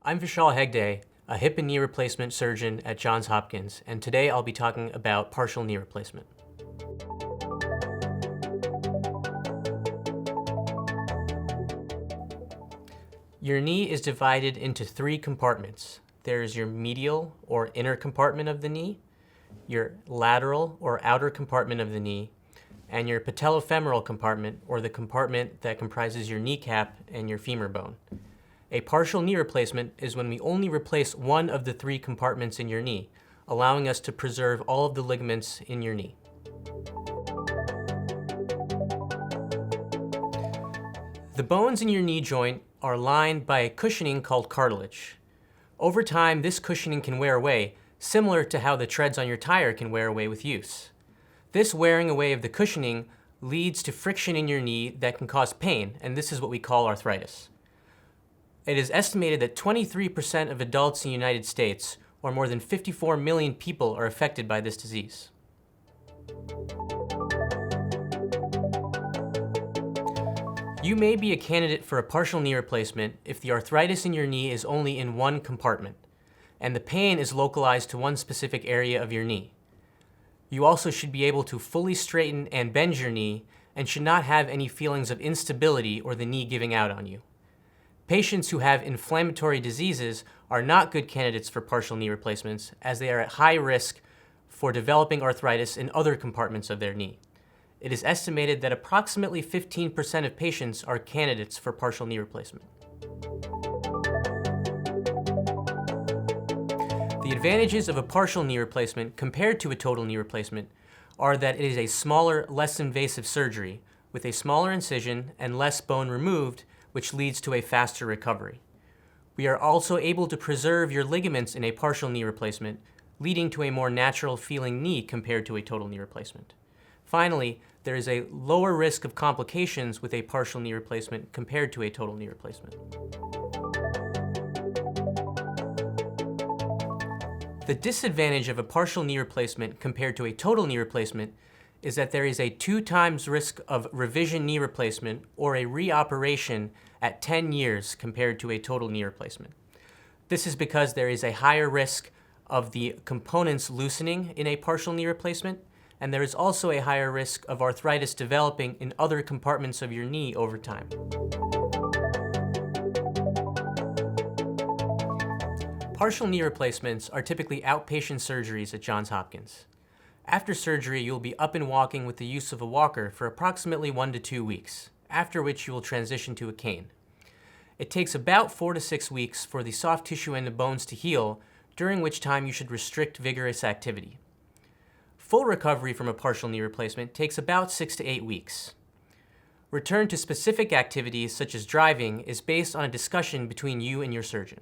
I'm Vishal Hegde, a hip and knee replacement surgeon at Johns Hopkins, and today I'll be talking about partial knee replacement. Your knee is divided into three compartments. There's your medial or inner compartment of the knee, your lateral or outer compartment of the knee, and your patellofemoral compartment, or the compartment that comprises your kneecap and your femur bone. A partial knee replacement is when we only replace one of the three compartments in your knee, allowing us to preserve all of the ligaments in your knee. The bones in your knee joint are lined by a cushioning called cartilage. Over time, this cushioning can wear away, similar to how the treads on your tire can wear away with use. This wearing away of the cushioning leads to friction in your knee that can cause pain, and this is what we call arthritis. It is estimated that 23% of adults in the United States, or more than 54 million people, are affected by this disease. You may be a candidate for a partial knee replacement if the arthritis in your knee is only in one compartment, and the pain is localized to one specific area of your knee. You also should be able to fully straighten and bend your knee and should not have any feelings of instability or the knee giving out on you. Patients who have inflammatory diseases are not good candidates for partial knee replacements, as they are at high risk for developing arthritis in other compartments of their knee. It is estimated that approximately 15% of patients are candidates for partial knee replacement. The advantages of a partial knee replacement compared to a total knee replacement are that it is a smaller, less invasive surgery with a smaller incision and less bone removed, which leads to a faster recovery. We are also able to preserve your ligaments in a partial knee replacement, leading to a more natural feeling knee compared to a total knee replacement. Finally, there is a lower risk of complications with a partial knee replacement compared to a total knee replacement. The disadvantage of a partial knee replacement compared to a total knee replacement is that there is a 2 times risk of revision knee replacement or a reoperation at 10 years compared to a total knee replacement. This is because there is a higher risk of the components loosening in a partial knee replacement, and there is also a higher risk of arthritis developing in other compartments of your knee over time. Partial knee replacements are typically outpatient surgeries at Johns Hopkins. After surgery, you'll be up and walking with the use of a walker for approximately 1 to 2 weeks, after which you will transition to a cane. It takes about 4 to 6 weeks for the soft tissue and the bones to heal, during which time you should restrict vigorous activity. Full recovery from a partial knee replacement takes about 6 to 8 weeks. Return to specific activities such as driving is based on a discussion between you and your surgeon.